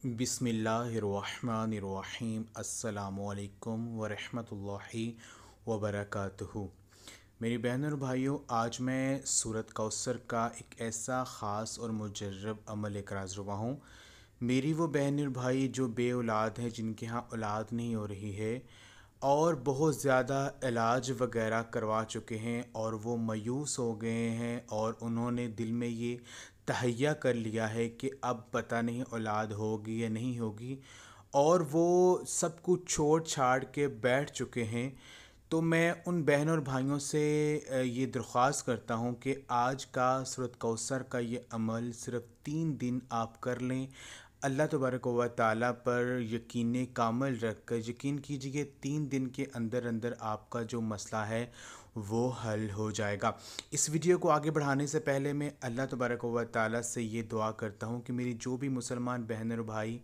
बिस्मिल्लाहिर्रहमानिर्रहीम अस्सलामुअलैकुम वरहमतुल्लाहि वबरकातुहू। मेरी बहन और भाइयों, आज मैं सूरत कौसर का एक ऐसा ख़ास और मुजर्रब अमल लेकर हाज़िर हुआ हूँ। मेरी वो बहन और भाई जो बे औलाद हैं, जिनके यहाँ औलाद नहीं हो रही है और बहुत ज़्यादा इलाज वगैरह करवा चुके हैं और वो मायूस हो गए हैं और उन्होंने दिल में ये तहैया कर लिया है कि अब पता नहीं औलाद होगी या नहीं होगी, और वो सब कुछ छोड़ छाड़ के बैठ चुके हैं। तो मैं उन बहनों और भाइयों से ये दरख्वास्त करता हूँ कि आज का सूरत कौसर का ये अमल सिर्फ़ 3 दिन आप कर लें। अल्लाह तबारक व ताला पर यकीन कामिल रख कर यकीन कीजिए 3 दिन के अंदर अंदर आपका जो मसला है वो हल हो जाएगा। इस वीडियो को आगे बढ़ाने से पहले मैं अल्लाह तबारक व ताला से ये दुआ करता हूँ कि मेरी जो भी मुसलमान बहन और भाई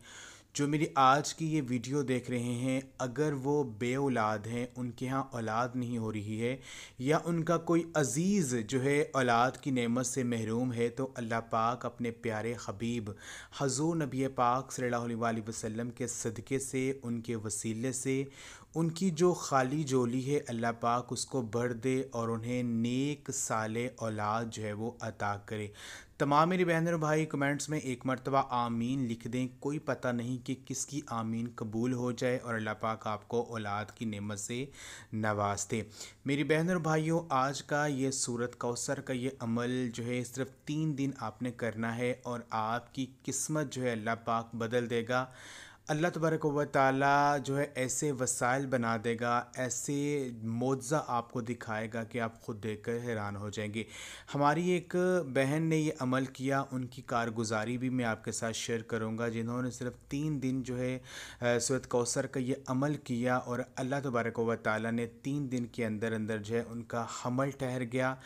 जो मेरी आज की ये वीडियो देख रहे हैं, अगर वो बे औलाद हैं, उनके यहाँ औलाद नहीं हो रही है, या उनका कोई अज़ीज़ जो है औलाद की नेमत से महरूम है, तो अल्लाह पाक अपने प्यारे हबीब हज़ूर नबी पाक सल्लल्लाहु अलैहि वसल्लम के सदक़े से, उनके वसीले से उनकी जो खाली जोली है अल्लाह पाक उसको भर दे और उन्हें नेक साले औलाद जो है वो अता करे। तमाम मेरी बहन और भाई कमेंट्स में एक मरतबा आमीन लिख दें। कोई पता नहीं कि किसकी आमीन कबूल हो जाए और अल्लाह पाक आपको औलाद की नेमत से नवाज दे। मेरी बहन और भाइयों, आज का ये सूरत कौसर का ये अमल जो है सिर्फ 3 दिन आपने करना है और आपकी किस्मत जो है अल्लाह पाक बदल देगा। अल्लाह तबारक व ताला जो है ऐसे वसाइल बना देगा, ऐसे मोज़ा आपको दिखाएगा कि आप ख़ुद देखकर हैरान हो जाएंगे। हमारी एक बहन ने ये अमल किया, उनकी कारगुजारी भी मैं आपके साथ शेयर करूंगा, जिन्होंने सिर्फ 3 दिन जो है सूरत कौसर का ये अमल किया और अल्लाह तबारक व ताला ने 3 दिन के अंदर अंदर जो है उनका हमल ठहर गया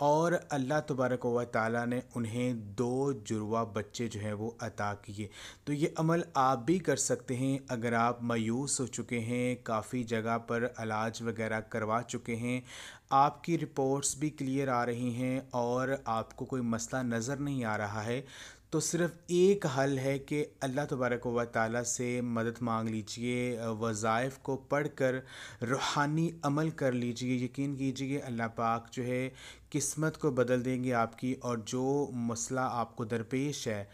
और अल्लाह तबारक व ताला ने उन्हें 2 जुड़वा बच्चे जो हैं वो अता किए। तो ये अमल आप भी कर सकते हैं। अगर आप मायूस हो चुके हैं, काफ़ी जगह पर इलाज वगैरह करवा चुके हैं, आपकी रिपोर्ट्स भी क्लियर आ रही हैं और आपको कोई मसला नज़र नहीं आ रहा है, तो सिर्फ़ एक हल है कि अल्लाह तबारक व ताला से मदद मांग लीजिए, वज़ाइफ को पढ़कर रूहानी अमल कर लीजिए। यकीन कीजिए अल्लाह पाक जो है किस्मत को बदल देंगे आपकी, और जो मसला आपको दरपेश है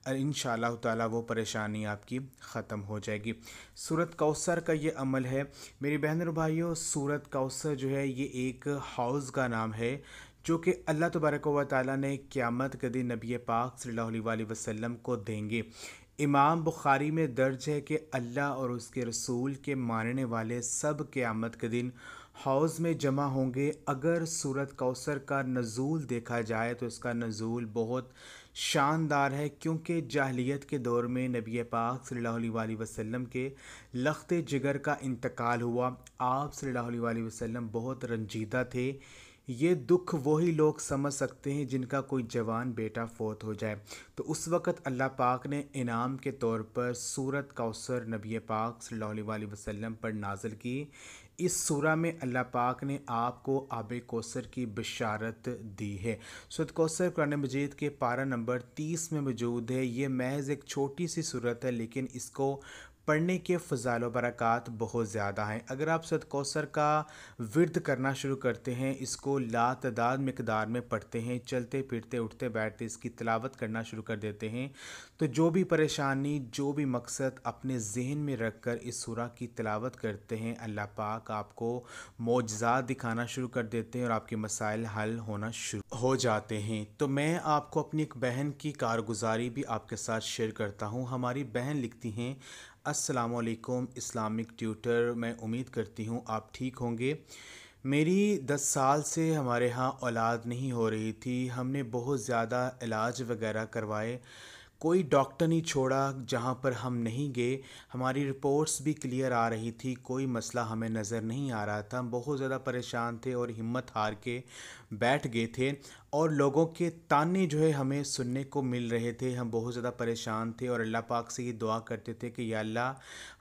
इंशाअल्लाह ताला वो परेशानी आपकी ख़त्म हो जाएगी। सूरत कौसर का ये अमल है मेरी बहन और भाइयों। सूरत कौसर जो है ये एक हाउस का नाम है जो कि अल्लाह तबारक व ताला ने क़यामत के दिन नबी पाक सल्लल्लाहु अलैहि वसल्लम को देंगे। इमाम बुखारी में दर्ज है कि अल्लाह और उसके रसूल के मानने वाले सब क़यामत के दिन हौज़ में जमा होंगे। अगर सूरत कौसर का नज़ूल देखा जाए तो इसका नज़ूल बहुत शानदार है, क्योंकि जाहिलियत के दौर में नबी पाक सल्लल्लाहु अलैहि वसल्लम के लख्ते जिगर का इंतकाल हुआ। आप सल्लल्लाहु अलैहि वसल्लम बहुत रंजीदा थे। ये दुख वही लोग समझ सकते हैं जिनका कोई जवान बेटा फौत हो जाए। तो उस वक़्त अल्लाह पाक ने इनाम के तौर पर सूरत कौसर नबी पाक सल्लल्लाहु अलैहि वसल्लम पर नाज़िल की। इस सूरा में अल्लाह पाक ने आपको आब कौसर की बशारत दी है। सूरत कौसर कुरान मजीद के पारा नंबर 30 में मौजूद है। ये महज एक छोटी सी सूरत है, लेकिन इसको पढ़ने के फ़ज़ाइल व बरक़ात बहुत ज़्यादा हैं। अगर आप सूरत कौसर का विर्द करना शुरू करते हैं, इसको लातदाद मिक़दार में पढ़ते हैं, चलते फिरते उठते बैठते इसकी तिलावत करना शुरू कर देते हैं, तो जो भी परेशानी, जो भी मकसद अपने ज़हन में रख कर इस सूरा की तिलावत करते हैं, अल्लाह पाक आपको मोजज़ात दिखाना शुरू कर देते हैं और आपके मसाइल हल होना शुरू हो जाते हैं। तो मैं आपको अपनी एक बहन की कारगुजारी भी आपके साथ शेयर करता हूँ। हमारी बहन लिखती हैं, अस्सलामुअलैकुम इस्लामिक ट्यूटर, मैं उम्मीद करती हूँ आप ठीक होंगे। मेरी 10 साल से हमारे यहाँ औलाद नहीं हो रही थी। हमने बहुत ज़्यादा इलाज वगैरह करवाए, कोई डॉक्टर नहीं छोड़ा जहाँ पर हम नहीं गए। हमारी रिपोर्ट्स भी क्लियर आ रही थी, कोई मसला हमें नज़र नहीं आ रहा था। हम बहुत ज़्यादा परेशान थे और हिम्मत हार के बैठ गए थे। اور لوگوں کے تانے جو ہے ہمیں سننے کو مل رہے تھے، ہم بہت زیادہ پریشان تھے اور اللہ پاک سے یہ دعا کرتے تھے کہ یا اللہ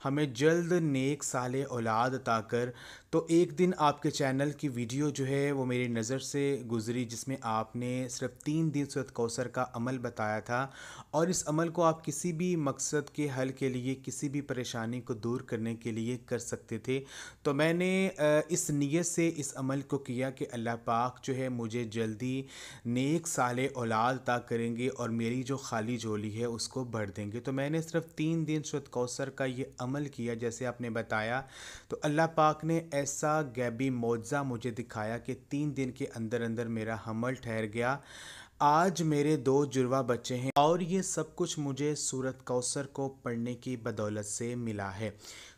ہمیں جلد نیک صالح اولاد عطا کر۔ تو ایک دن آپ کے چینل کی ویڈیو جو ہے وہ میری نظر سے گزری، جس میں آپ نے صرف 3 دن سورۃ کوثر کا عمل بتایا تھا، اور اس عمل کو آپ کسی بھی مقصد کے حل کے لیے، کسی بھی پریشانی کو دور کرنے کے لیے کر سکتے تھے۔ تو میں نے اس نیت سے اس عمل کو کیا کہ اللہ پاک جو ہے مجھے جلدی نیک صالح اولاد عطا کریں گے اور میری جو خالی جولی ہے اس کو بھر دیں گے۔ تو میں نے صرف 3 دن سورۃ کوثر کا یہ عمل کیا جیسے آپ نے بتایا، تو اللہ پاک نے ایسا غیبی معجزہ مجھے دکھایا کہ 3 دن کے اندر اندر میرا حمل ٹھہر گیا۔ آج میرے 2 جڑواں بچے ہیں، اور یہ سب کچھ مجھے سورۃ کوثر کو پڑھنے کی بدولت سے ملا ہے۔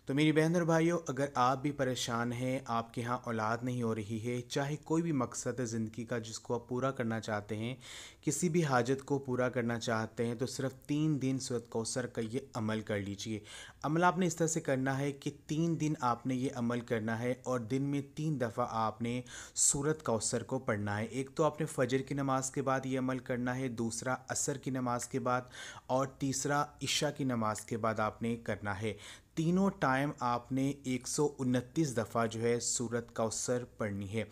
تو میری بہن اور بھائیوں، اگر آپ بھی پریشان ہیں، آپ کے ہاں اولاد نہیں ہو رہی ہے، چاہے کوئی بھی مقصد ہے زندگی کا جس کو آپ پورا کرنا چاہتے ہیں، کسی بھی حاجت کو پورا کرنا چاہتے ہیں، تو صرف 3 دن سورۃ کوثر کا یہ عمل کر لیجئے۔ عمل آپ نے اس طرح سے کرنا ہے کہ 3 دن آپ نے یہ عمل کرنا ہے، اور دن میں 3 دفعہ آپ نے سورۃ کوثر کو پڑھنا ہے۔ ایک تو آپ نے فجر کی نماز کے بعد یہ عمل کرنا ہے، دوسرا عصر کی نماز کے بعد، اور تیسرا عشاء کی نماز کے بعد آپ نے کرنا ہے۔ تینوں ٹائم آپ نے 129 دفعہ جو ہے سورۃ کوثر پڑھنی ہے۔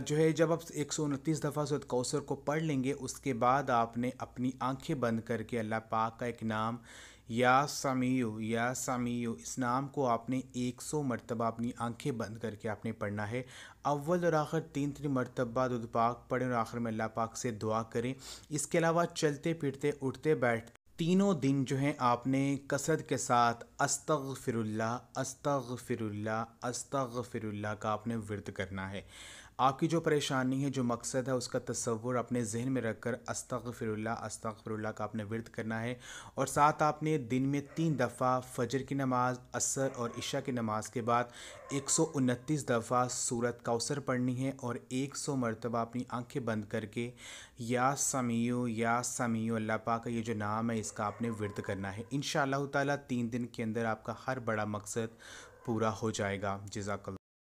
جو ہے جب آپ 129 دفعہ سورۃ کوثر کو پڑھ لیں گے، اس کے بعد آپ نے اپنی آنکھیں بند کر کے اللہ پاک کا ایک نام یا سمیع یا سمیع، اس نام کو آپ نے 100 مرتبہ اپنی آنکھیں بند کر کے آپ نے پڑھنا ہے۔ اول اور آخر 3 مرتبہ درود پاک پڑھیں اور آخر میں اللہ پاک سے دعا کریں۔ اس کے علاوہ چلتے پھرتے اٹھتے بیٹھتے تینوں دن جو ہیں آپ نے کثرت کے ساتھ استغفر اللہ استغفر اللہ استغفر اللہ کا آپ نے ورد کرنا ہے۔ آپ کی جو پریشانی ہے، جو مقصد ہے، اس کا تصور اپنے ذہن میں رکھ کر استغفر اللہ کا آپ نے ورد کرنا ہے، اور ساتھ آپ نے دن میں 3 دفعہ فجر کی نماز، عصر اور عشاء کی نماز کے بعد 129 دفعہ سورۃ کوثر پڑھنی ہے، اور 100 مرتبہ اپنی آنکھیں بند کر کے یا سمیع اللہ پاک کا یہ جو نام ہے اس کا آپ نے ورد کرنا ہے۔ انشاءاللہ تعالیٰ 3 دن کے اندر آپ کا ہر بڑا مقصد پورا ہو جائے گا۔ جزاک اللہ۔